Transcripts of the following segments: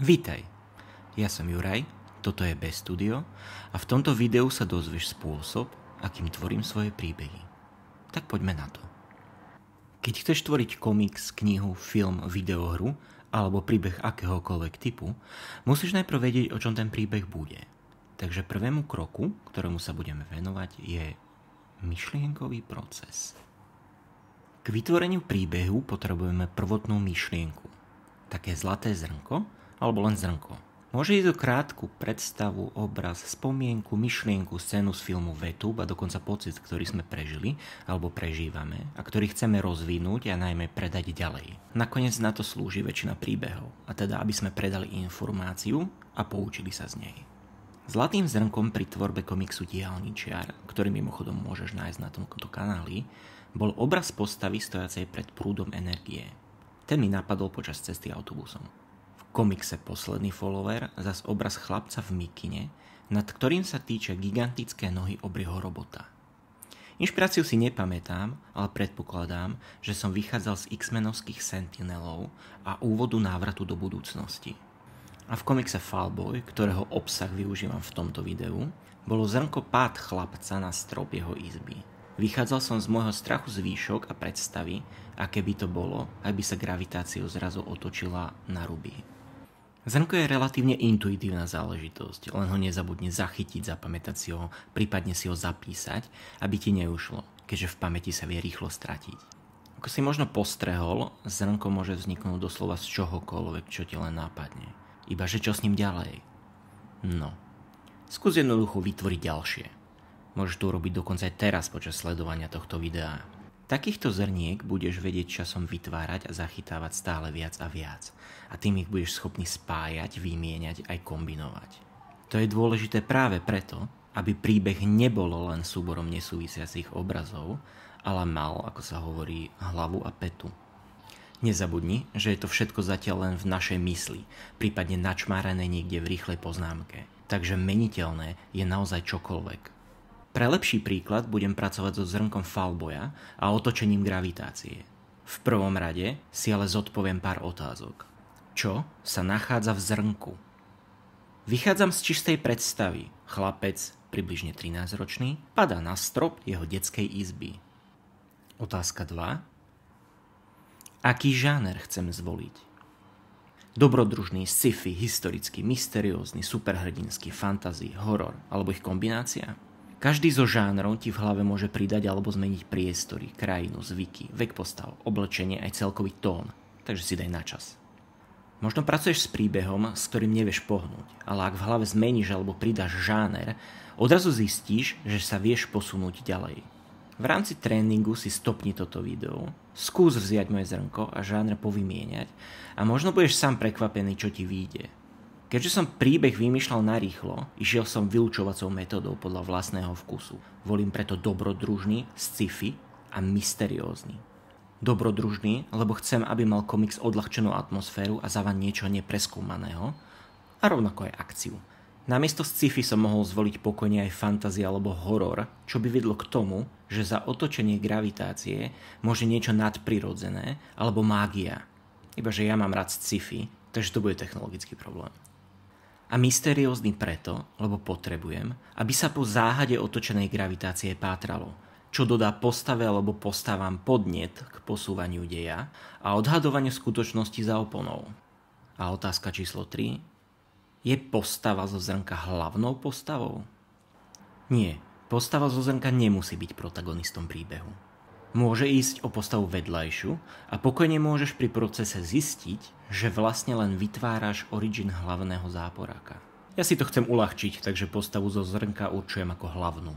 Vítaj, ja som Juraj, toto je B-Studio a v tomto videu sa dozvieš spôsob, akým tvorím svoje príbehy. Tak poďme na to. Keď chceš tvoriť komiks, knihu, film, videohru alebo príbeh akéhokoľvek typu, musíš najprv vedieť, o čom ten príbeh bude. Takže prvému kroku, ktorému sa budeme venovať, je myšlienkový proces. K vytvoreniu príbehu potrebujeme prvotnú myšlienku. Také zlaté zrnko, alebo len zrnko. Môže ísť o krátku predstavu, obraz, spomienku, myšlienku, scénu z filmu, vetu a dokonca pocit, ktorý sme prežili alebo prežívame a ktorý chceme rozvinúť a najmä predať ďalej. Nakoniec na to slúži väčšina príbehov, a teda aby sme predali informáciu a poučili sa z nej. Zlatým zrnkom pri tvorbe komiksu Diaľničiar, ktorý mimochodom môžeš nájsť na tomto kanáli, bol obraz postavy stojacej pred prúdom energie. Ten mi napadol počas cesty autobusom. V komikse Posledný follower zas obraz chlapca v mikine, nad ktorým sa týčia gigantické nohy obrieho robota. Inšpiráciu si nepamätám, ale predpokladám, že som vychádzal z X-menovských Sentinelov a úvodu Návratu do budúcnosti. A v komikse Fallboy, ktorého obsah využívam v tomto videu, bolo zrnko pád chlapca na strop jeho izby. Vychádzal som z môjho strachu z výšok a predstavy, aké by to bolo, ak by sa gravitáciou zrazu otočila na ruby. Zrnko je relatívne intuitívna záležitosť, len ho nezabudni zachytiť, zapamätať si ho, prípadne si ho zapísať, aby ti neušlo, keďže v pamäti sa vie rýchlo stratiť. Ako si možno postrehol, zrnko môže vzniknúť doslova z čohokoľvek, čo ti len nápadne. Ibaže čo s ním ďalej? No, skús jednoducho vytvoriť ďalšie. Môžeš to urobiť dokonca aj teraz počas sledovania tohto videa. Takýchto zrniek budeš vedieť časom vytvárať a zachytávať stále viac a viac. A tým ich budeš schopný spájať, vymieňať aj kombinovať. To je dôležité práve preto, aby príbeh nebolo len súborom nesúvisiacich obrazov, ale mal, ako sa hovorí, hlavu a petu. Nezabudni, že je to všetko zatiaľ len v našej mysli, prípadne načmárané niekde v rýchlej poznámke. Takže meniteľné je naozaj čokoľvek. Pre lepší príklad budem pracovať so zrnkom Fallboya a otočením gravitácie. V prvom rade si ale zodpoviem pár otázok. Čo sa nachádza v zrnku? Vychádzam z čistej predstavy. Chlapec, približne 13-ročný, padá na strop jeho detskej izby. Otázka 2. Aký žáner chcem zvoliť? Dobrodružný, sci-fi, historický, mysteriózny, superhrdinský, fantasy, horor alebo ich kombinácia? Každý zo žánrov ti v hlave môže pridať alebo zmeniť priestory, krajinu, zvyky, vek postav, oblečenie aj celkový tón, takže si daj na čas. Možno pracuješ s príbehom, s ktorým nevieš pohnúť, ale ak v hlave zmeníš alebo pridáš žáner, odrazu zistíš, že sa vieš posunúť ďalej. V rámci tréningu si stopni toto video, skús vziať moje zrnko a žáner povymieňať a možno budeš sám prekvapený, čo ti vyjde. Keďže som príbeh vymýšľal narýchlo, išiel som vyučovacou metódou podľa vlastného vkusu. Volím preto dobrodružný, sci-fi a mysteriózny. Dobrodružný, lebo chcem, aby mal komiks odľahčenú atmosféru a závan niečo nepreskúmaného, a rovnako aj akciu. Namiesto sci-fi som mohol zvoliť pokojne aj fantasy alebo horor, čo by vedlo k tomu, že za otočenie gravitácie môže niečo nadprirodzené alebo mágia. Ibaže ja mám rád sci-fi, takže to bude technologický problém. A mysteriózny preto, lebo potrebujem, aby sa po záhade otočenej gravitácie pátralo, čo dodá postave alebo postavám podnet k posúvaniu deja a odhadovaniu skutočnosti za oponou. A otázka číslo 3. Je postava zo zrnka hlavnou postavou? Nie, postava zo zrnka nemusí byť protagonistom príbehu. Môže ísť o postavu vedľajšiu a pokojne môžeš pri procese zistiť, že vlastne len vytváraš origin hlavného záporáka. Ja si to chcem uľahčiť, takže postavu zo zrnka určujem ako hlavnú.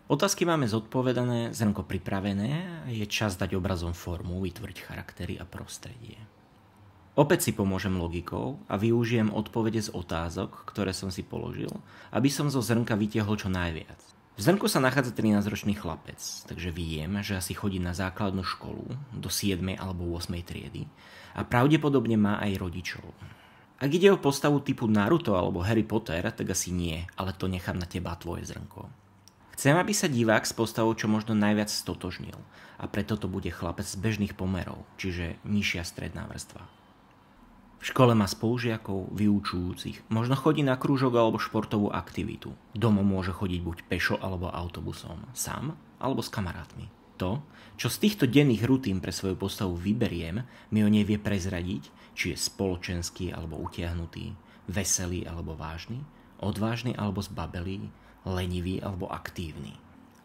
Otázky máme zodpovedané, zrnko pripravené a je čas dať obrazom formu, vytvoriť charaktery a prostredie. Opäť si pomôžem logikou a využijem odpovede z otázok, ktoré som si položil, aby som zo zrnka vytiahol čo najviac. V zrnku sa nachádza 13-ročný chlapec, takže viem, že asi chodí na základnú školu do 7. alebo 8. triedy a pravdepodobne má aj rodičov. Ak ide o postavu typu Naruto alebo Harry Potter, tak asi nie, ale to nechám na teba tvoje zrnko. Chcem, aby sa divák s postavou čo možno najviac stotožnil a preto to bude chlapec z bežných pomerov, čiže nižšia stredná vrstva. V škole má spolužiakov, vyučujúcich, možno chodí na krúžok alebo športovú aktivitu. Domov môže chodiť buď pešo alebo autobusom, sám alebo s kamarátmi. To, čo z týchto denných rutín pre svoju postavu vyberiem, mi o nej vie prezradiť, či je spoločenský alebo utiahnutý, veselý alebo vážny, odvážny alebo zbabelý, lenivý alebo aktívny.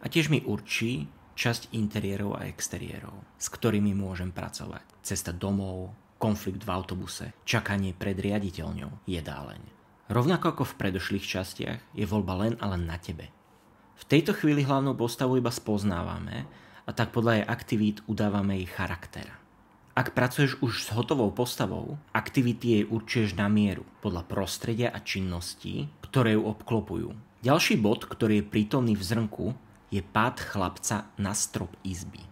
A tiež mi určí časť interiérov a exteriérov, s ktorými môžem pracovať. Cesta domov, konflikt v autobuse, čakanie pred riaditeľňou, jedáleň. Rovnako ako v predošlých častiach je voľba len a len na tebe. V tejto chvíli hlavnú postavu iba spoznávame a tak podľa jej aktivít udávame jej charakter. Ak pracuješ už s hotovou postavou, aktivity jej určuješ na mieru, podľa prostredia a činností, ktoré ju obklopujú. Ďalší bod, ktorý je prítomný v zrnku, je pád chlapca na strop izby.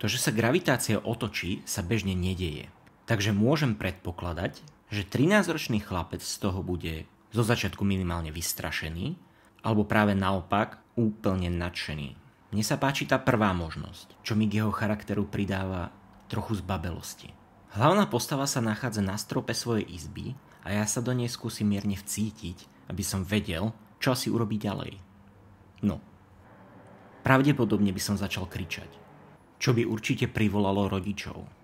To, že sa gravitácia otočí, sa bežne nedeje. Takže môžem predpokladať, že 13-ročný chlapec z toho bude zo začiatku minimálne vystrašený, alebo práve naopak úplne nadšený. Mne sa páči tá prvá možnosť, čo mi k jeho charakteru pridáva trochu zbabelosti. Hlavná postava sa nachádza na strope svojej izby a ja sa do nej skúsim mierne vcítiť, aby som vedel, čo asi urobí ďalej. No, pravdepodobne by som začal kričať, čo by určite privolalo rodičov.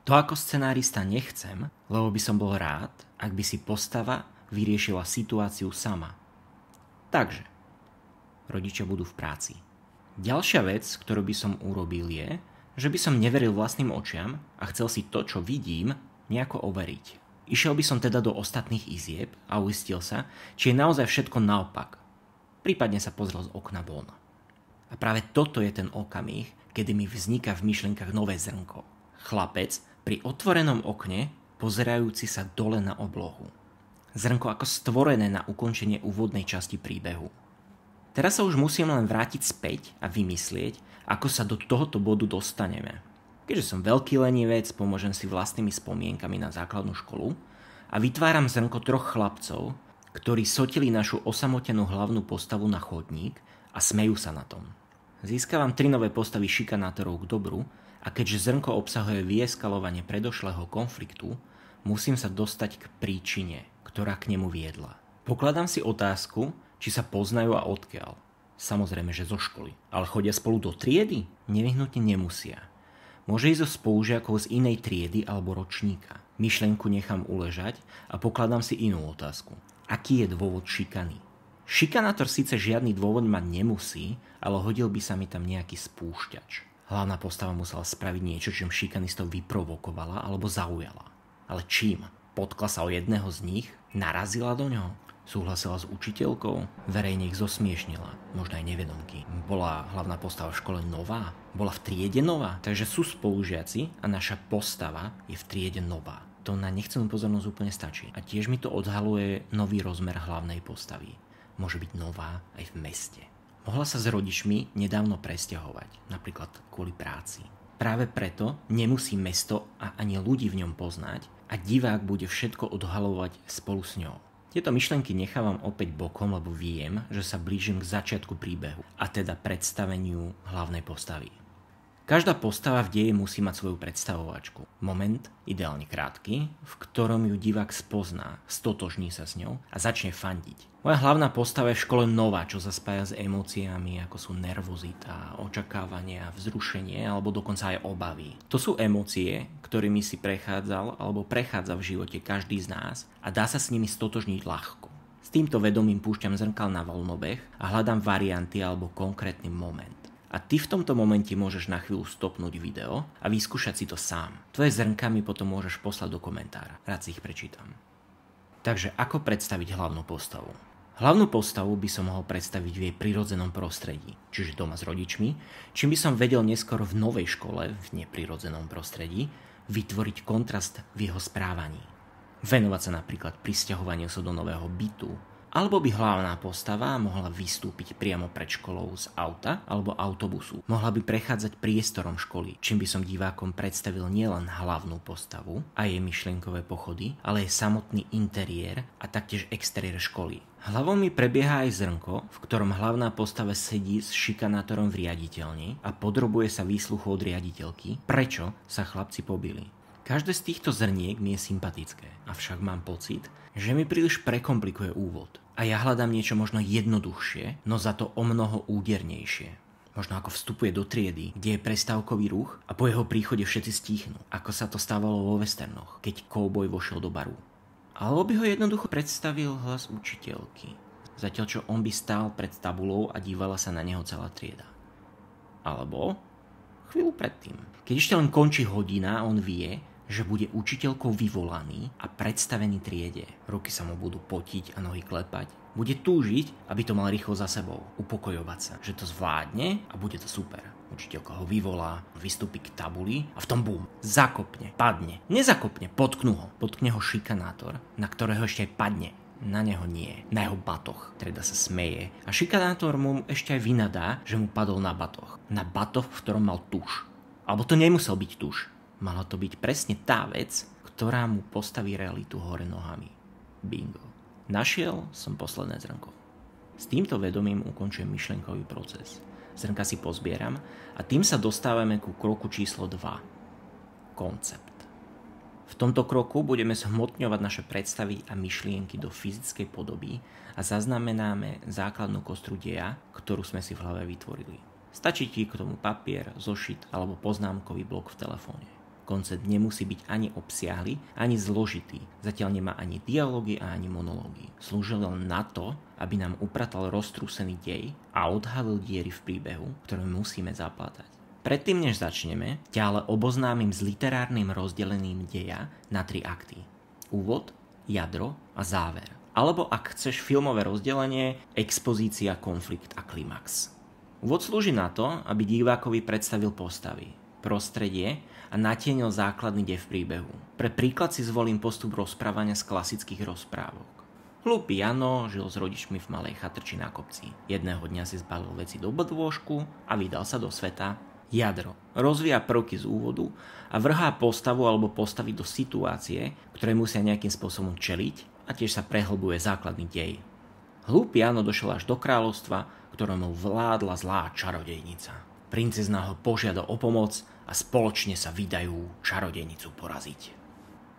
To ako scenárista nechcem, lebo by som bol rád, ak by si postava vyriešila situáciu sama. Takže, rodičia budú v práci. Ďalšia vec, ktorú by som urobil je, že by som neveril vlastným očiam a chcel si to, čo vidím, nejako overiť. Išiel by som teda do ostatných izieb a uistil sa, či je naozaj všetko naopak. Prípadne sa pozrel z okna von. A práve toto je ten okamih, kedy mi vzniká v myšlienkach nové zrnko. Chlapec pri otvorenom okne, pozerajúci sa dole na oblohu. Zrnko ako stvorené na ukončenie úvodnej časti príbehu. Teraz sa už musím len vrátiť späť a vymyslieť, ako sa do tohoto bodu dostaneme. Keďže som veľký lenivec, pomôžem si vlastnými spomienkami na základnú školu a vytváram zrnko troch chlapcov, ktorí sotili našu osamotenú hlavnú postavu na chodník a smejú sa na tom. Získavam 3 nové postavy šikanátorov k dobru a keďže zrnko obsahuje vyeskalovanie predošlého konfliktu, musím sa dostať k príčine, ktorá k nemu viedla. Pokladám si otázku, či sa poznajú a odkiaľ. Samozrejme, že zo školy. Ale chodia spolu do triedy? Nevyhnutne nemusia. Môže ísť zo spolužiakov z inej triedy alebo ročníka. Myšlienku nechám uležať a pokladám si inú otázku. Aký je dôvod šikany? Šikanátor síce žiadny dôvod mať nemusí, ale hodil by sa mi tam nejaký spúšťač. Hlavná postava musela spraviť niečo, čím šikanistov vyprovokovala alebo zaujala. Ale čím? Potkla sa o jedného z nich? Narazila do ňoho? Súhlasila s učiteľkou? Verejne ich zosmiešnila? Možno aj nevedomky. Bola hlavná postava v škole nová? Bola v triede nová? Takže sú spolužiaci a naša postava je v triede nová. To na nechcenú pozornosť úplne stačí. A tiež mi to odhaluje nový rozmer hlavnej postavy. Môže byť nová aj v meste. Mohla sa s rodičmi nedávno presťahovať, napríklad kvôli práci. Práve preto nemusí mesto a ani ľudí v ňom poznať a divák bude všetko odhalovať spolu s ňou. Tieto myšlienky nechávam opäť bokom, lebo viem, že sa blížim k začiatku príbehu, a teda predstaveniu hlavnej postavy. Každá postava v deji musí mať svoju predstavovačku. Moment, ideálne krátky, v ktorom ju divák spozná, stotožní sa s ňou a začne fandiť. Moja hlavná postava je v škole nová, čo sa spája s emóciami, ako sú nervozita, očakávania, vzrušenie alebo dokonca aj obavy. To sú emócie, ktorými si prechádzal alebo prechádza v živote každý z nás a dá sa s nimi stotožniť ľahko. S týmto vedomím púšťam zrkal na voľnobeh a hľadám varianty alebo konkrétny moment. A ty v tomto momente môžeš na chvíľu stopnúť video a vyskúšať si to sám. Tvoje zrnka mi potom môžeš poslať do komentára. Rád si ich prečítam. Takže ako predstaviť hlavnú postavu? Hlavnú postavu by som mohol predstaviť v jej prirodzenom prostredí, čiže doma s rodičmi, čím by som vedel neskôr v novej škole, v neprirodzenom prostredí, vytvoriť kontrast v jeho správaní. Venovať sa napríklad prisťahovaniu sa do nového bytu, alebo by hlavná postava mohla vystúpiť priamo pred školou z auta alebo autobusu. Mohla by prechádzať priestorom školy, čím by som divákom predstavil nielen hlavnú postavu a jej myšlienkové pochody, ale aj samotný interiér a taktiež exteriér školy. Hlavou mi prebieha aj zrnko, v ktorom hlavná postava sedí s šikanátorom v riaditeľni a podrobuje sa výsluchu od riaditeľky, prečo sa chlapci pobili. Každé z týchto zrniek mi je sympatické, avšak mám pocit, že mi príliš prekomplikuje úvod. A ja hľadám niečo možno jednoduchšie, no za to omnoho údernejšie. Možno ako vstupuje do triedy, kde je prestávkový ruch a po jeho príchode všetci stíchnú, ako sa to stávalo vo westernoch, keď kouboj vošiel do baru. Alebo by ho jednoducho predstavil hlas učiteľky, zatiaľ čo on by stál pred tabulou a dívala sa na neho celá trieda. Alebo chvíľu predtým, keď ešte len končí hodina, on vie, že bude učiteľkou vyvolaný a predstavený triede. Ruky sa mu budú potiť a nohy klepať. Bude túžiť, aby to mal rýchlo za sebou. Upokojovať sa, že to zvládne a bude to super. Učiteľka ho vyvolá, vystúpi k tabuli a v tom bum, zakopne, padne. Nezakopne, potkne ho šikanátor, na ktorého ešte aj padne. Na neho nie, na jeho batoh. Trieda sa smeje a šikanátor mu ešte aj vynadá, že mu padol na batoh. Na batoh, v ktorom mal tuš. Alebo to nemusel byť tuš. Mala to byť presne tá vec, ktorá mu postaví realitu hore nohami. Bingo. Našiel som posledné zrnko. S týmto vedomím ukončujem myšlienkový proces. Zrnka si pozbieram a tým sa dostávame ku kroku číslo 2. Koncept. V tomto kroku budeme zhmotňovať naše predstavy a myšlienky do fyzickej podoby a zaznamenáme základnú kostru deja, ktorú sme si v hlave vytvorili. Stačí ti k tomu papier, zošit alebo poznámkový blok v telefóne. Koncept nemusí byť ani obsiahly, ani zložitý. Zatiaľ nemá ani dialógy a ani monológy. Slúži len na to, aby nám upratal roztrúsený dej a odhalil diery v príbehu, ktoré musíme zaplátať. Predtým, než začneme, ťa ale oboznámim s literárnym rozdelením deja na 3 akty. Úvod, jadro a záver. Alebo ak chceš filmové rozdelenie, expozícia, konflikt a klimax. Úvod slúži na to, aby divákovi predstavil postavy, prostredie a natienil základný dej v príbehu. Pre príklad si zvolím postup rozprávania z klasických rozprávok. Hlúpy Jano žil s rodičmi v malej chatrči na kopci. Jedného dňa si zbalil veci do bodôžku a vydal sa do sveta. Jadro rozvíja prvky z úvodu a vrhá postavu alebo postavy do situácie, ktoré musia nejakým spôsobom čeliť a tiež sa prehlbuje základný dej. Hlúpy Jano došiel až do kráľovstva, ktorému vládla zlá čarodejnica. Princezna ho požiada o pomoc a spoločne sa vydajú čarodejnicu poraziť.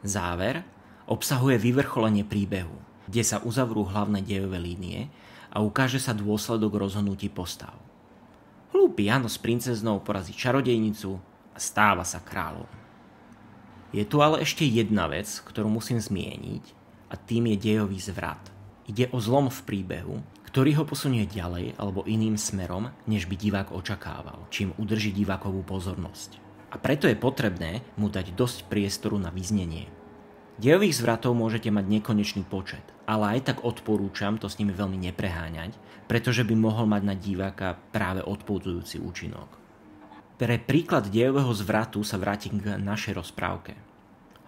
Záver obsahuje vyvrcholenie príbehu, kde sa uzavrú hlavné dejové línie a ukáže sa dôsledok rozhodnutí postav. Hlúpy Jano s princeznou porazí čarodejnicu a stáva sa kráľom. Je tu ale ešte jedna vec, ktorú musím zmieniť, a tým je dejový zvrat. Ide o zlom v príbehu, ktorý ho posunie ďalej alebo iným smerom, než by divák očakával, čím udrží divákovú pozornosť. A preto je potrebné mu dať dosť priestoru na vyznenie. Dejových zvratov môžete mať nekonečný počet, ale aj tak odporúčam to s nimi veľmi nepreháňať, pretože by mohol mať na diváka práve odpudzujúci účinok. Pre príklad dejového zvratu sa vrátim k našej rozprávke.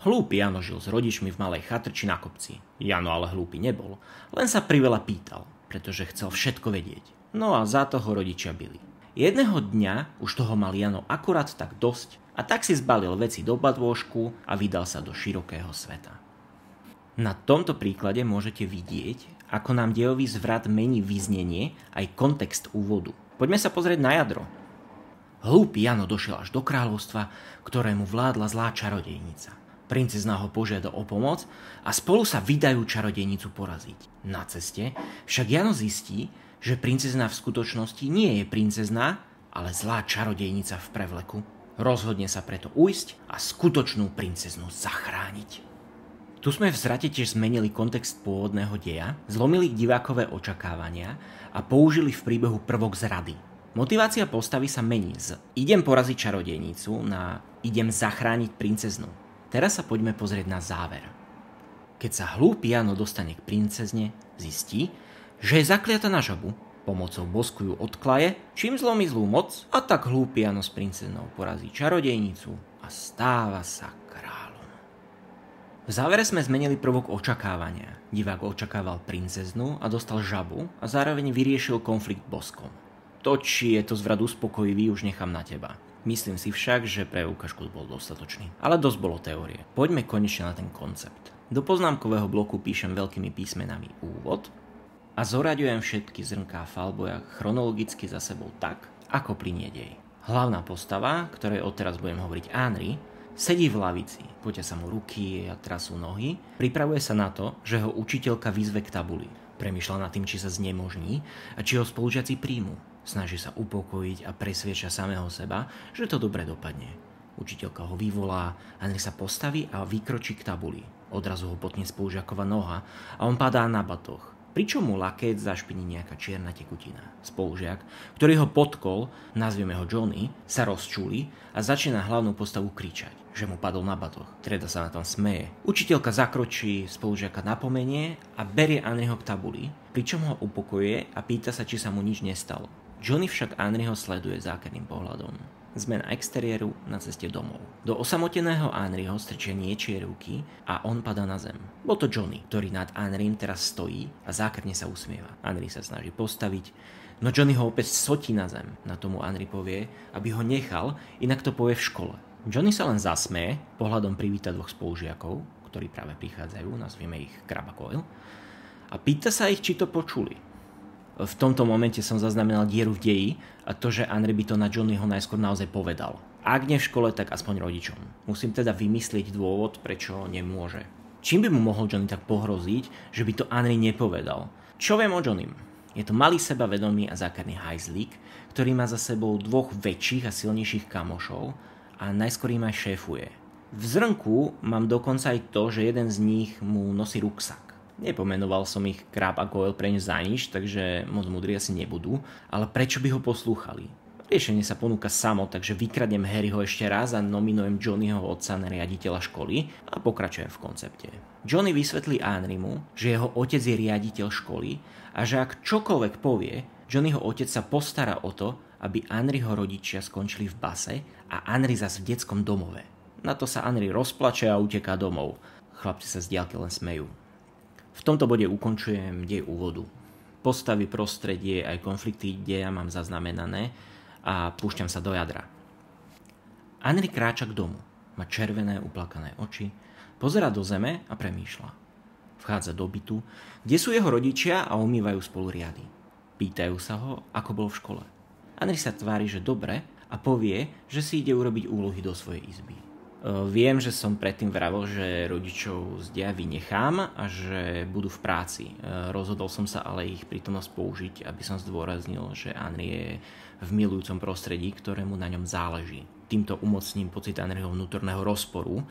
Hlúpy Jano žil s rodičmi v malej chatrči na kopci. Jano ale hlúpy nebol, len sa priveľa pýtal, pretože chcel všetko vedieť. No a za to ho rodičia bili. Jedného dňa už toho mal Jano akurát tak dosť a tak si zbalil veci do badôžku a vydal sa do širokého sveta. Na tomto príklade môžete vidieť, ako nám dejový zvrat mení vyznenie aj kontext úvodu. Poďme sa pozrieť na jadro. Hlúpy Jano došiel až do kráľovstva, ktorému vládla zlá čarodejnica. Princezna ho požiada o pomoc a spolu sa vydajú čarodejnicu poraziť. Na ceste však Jano zistí, že princezna v skutočnosti nie je princezna, ale zlá čarodejnica v prevleku. Rozhodne sa preto ujsť a skutočnú princeznu zachrániť. Tu sme v zrate tiež zmenili kontext pôvodného deja, zlomili divákové očakávania a použili v príbehu prvok zrady. Motivácia postavy sa mení z idem poraziť čarodejnicu na idem zachrániť princeznu. Teraz sa poďme pozrieť na záver. Keď sa hlúpy Jano dostane k princezne, zistí, že je zakliata na žabu, pomocou bosku ju odklaje, čím zlomí zlú moc a tak hlúpy Jano s princeznou porazí čarodejnicu a stáva sa kráľom. V závere sme zmenili prvok očakávania. Divák očakával princeznú a dostal žabu a zároveň vyriešil konflikt boskom. To, či je to zvrat uspokojivý, už nechám na teba. Myslím si však, že pre ukážku bol dostatočný. Ale dosť bolo teórie. Poďme konečne na ten koncept. Do poznámkového bloku píšem veľkými písmenami úvod a zoraďujem všetky zrnká v falboja chronologicky za sebou tak, ako plinie dej. Hlavná postava, ktorej odteraz budem hovoriť Henri, Sedí v lavici, poťa sa mu ruky a trasú nohy. Pripravuje sa na to, že ho učiteľka vyzve k tabuli. Premýšľa nad tým, či sa znemožní a či ho spolužiaci príjmu. Snaží sa upokojiť a presviedča samého seba, že to dobre dopadne. Učiteľka ho vyvolá, Henry sa postaví a vykročí k tabuli. Odrazu ho potne spolužiakova noha a on padá na batoh. Pričom mu laket zašpiní nejaká čierna tekutina. Spolužiak, ktorý ho potkol, nazvieme ho Johnny, sa rozčúli a začína hlavnú postavu kričať, že mu padol na batoh. Treda sa na tom smeje. Učiteľka zakročí, spolužiaka napomenie a berie Henryho k tabuli, pričom ho upokojuje a pýta sa, či sa mu nič nestalo. Johnny však Henryho sleduje zákerným pohľadom. Zmena exteriéru na ceste domov. Do osamoteného Henryho strčia niečie ruky a on padá na zem. Bol to Johnny, ktorý nad Henrym teraz stojí a zákerne sa usmieva. Henry sa snaží postaviť, no Johnny ho opäť sotí na zem. Na tomu Henry povie, aby ho nechal, inak to povie v škole. Johnny sa len zasmeje, pohľadom privíta dvoch spolužiakov, ktorí práve prichádzajú, nazvieme ich Crabbe a Goyle, a pýta sa ich, či to počuli. V tomto momente som zaznamenal dieru v deji a to, že Henry by to na Johnnyho najskôr naozaj povedal. Ak nie v škole, tak aspoň rodičom. Musím teda vymyslieť dôvod, prečo nemôže. Čím by mu mohol Johnny tak pohroziť, že by to Henry nepovedal? Čo viem o Johnnym? Je to malý sebavedomý a zákerný hajzlík, ktorý má za sebou dvoch väčších a silnejších kamošov a najskôr im aj šéfuje. V zrnku mám dokonca aj to, že jeden z nich mu nosí ruksak. Nepomenoval som ich Crabbe a Goyle pre ne za nič, takže moc múdri asi nebudú, ale prečo by ho poslúchali? Riešenie sa ponúka samo, takže vykradnem Harryho ešte raz a nominujem Johnnyho otca na riaditeľa školy a pokračujem v koncepte. Johnny vysvetlí Henrymu, že jeho otec je riaditeľ školy a že ak čokoľvek povie, Johnnyho otec sa postará o to, aby Henryho rodičia skončili v base a Henry zas v detskom domove. Na to sa Henry rozplače a uteká domov. Chlapci sa z diaľky len smejú. V tomto bode ukončujem dej úvodu. Postavy, prostredie aj konflikty deja mám zaznamenané a púšťam sa do jadra. Henry kráča k domu. Má červené, uplakané oči, pozerá do zeme a premýšľa. Vchádza do bytu, kde sú jeho rodičia a umývajú spolu riady. Pýtajú sa ho, ako bol v škole. Henry sa tvári, že dobre a povie, že si ide urobiť úlohy do svojej izby. Viem, že som predtým vravel, že rodičov z deja vynechám a že budú v práci. Rozhodol som sa ale ich prítomnosť použiť, aby som zdôraznil, že Henry je v milujúcom prostredí, ktorému na ňom záleží. Týmto umocním pocit Henryho vnútorného rozporu,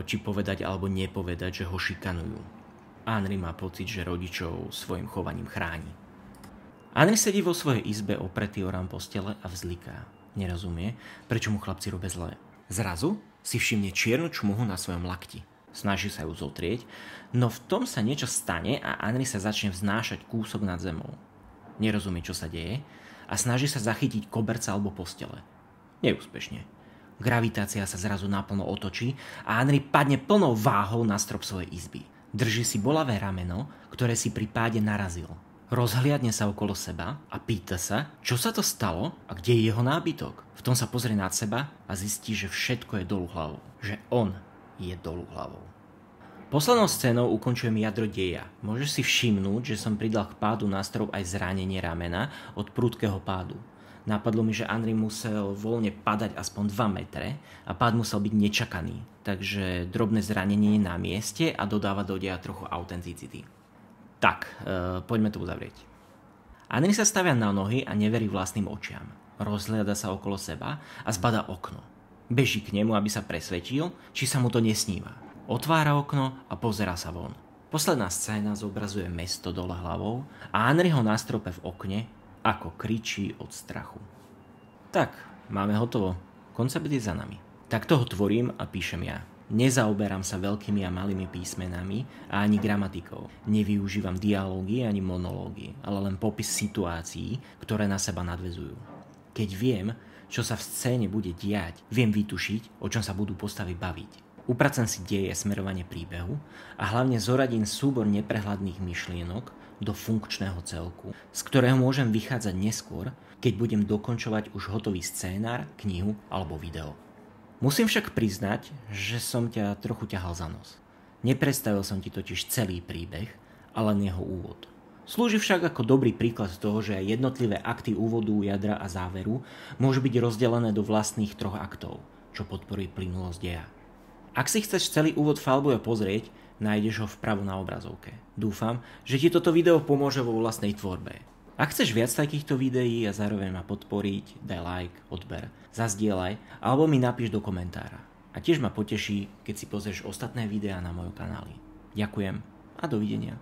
či povedať alebo nepovedať, že ho šikanujú. Henry má pocit, že rodičov svojim chovaním chráni. Henry sedí vo svojej izbe opretý o rám postele a vzliká. Nerozumie, prečo mu chlapci robia zlé. Zrazu si všimne čiernu čmuhu na svojom lakti. Snaží sa ju zotrieť, no v tom sa niečo stane a Henry sa začne vznášať kúsok nad zemou. Nerozumie, čo sa deje a snaží sa zachytiť koberca alebo postele. Neúspešne. Gravitácia sa zrazu naplno otočí a Henry padne plnou váhou na strop svojej izby. Drží si bolavé rameno, ktoré si pri páde narazil. Rozhliadne sa okolo seba a pýta sa, čo sa to stalo a kde je jeho nábytok. V tom sa pozrie nad seba a zistí, že všetko je dolu hlavou. Že on je dolu hlavou. Poslednou scénou ukončujem jadro deja. Môžeš si všimnúť, že som pridal k pádu na strop aj zranenie ramena od prudkého pádu. Napadlo mi, že Henry musel voľne padať aspoň 2 metre a pád musel byť nečakaný. Takže drobné zranenie je na mieste a dodáva do deja trochu autenticity. Tak, poďme to uzavrieť. Henry sa stavia na nohy a neverí vlastným očiam. Rozhliada sa okolo seba a zbadá okno. Beží k nemu, aby sa presvedčil, či sa mu to nesníva. Otvára okno a pozerá sa von. Posledná scéna zobrazuje mesto dole hlavou a Henry ho na strope v okne, ako kričí od strachu. Tak, máme hotovo. Koncept je za nami. Tak toho tvorím a píšem ja. Nezaoberám sa veľkými a malými písmenami a ani gramatikou. Nevyužívam dialógy ani monológy, ale len popis situácií, ktoré na seba nadväzujú. Keď viem, čo sa v scéne bude diať, viem vytušiť, o čom sa budú postavy baviť. Upracem si deje, smerovanie príbehu a hlavne zoradím súbor neprehľadných myšlienok do funkčného celku, z ktorého môžem vychádzať neskôr, keď budem dokončovať už hotový scénár, knihu alebo video. Musím však priznať, že som ťa trochu ťahal za nos. Nepredstavil som ti totiž celý príbeh, ale len jeho úvod. Slúži však ako dobrý príklad toho, že aj jednotlivé akty úvodu, jadra a záveru môžu byť rozdelené do vlastných 3 aktov, čo podporí plynulosť deja. Ak si chceš celý úvod Falboja pozrieť, nájdeš ho vpravo na obrazovke. Dúfam, že ti toto video pomôže vo vlastnej tvorbe. Ak chceš viac takýchto videí a zároveň ma podporiť, daj like, odber, zazdieľaj alebo mi napíš do komentára. A tiež ma poteší, keď si pozrieš ostatné videá na mojom kanáli. Ďakujem a dovidenia.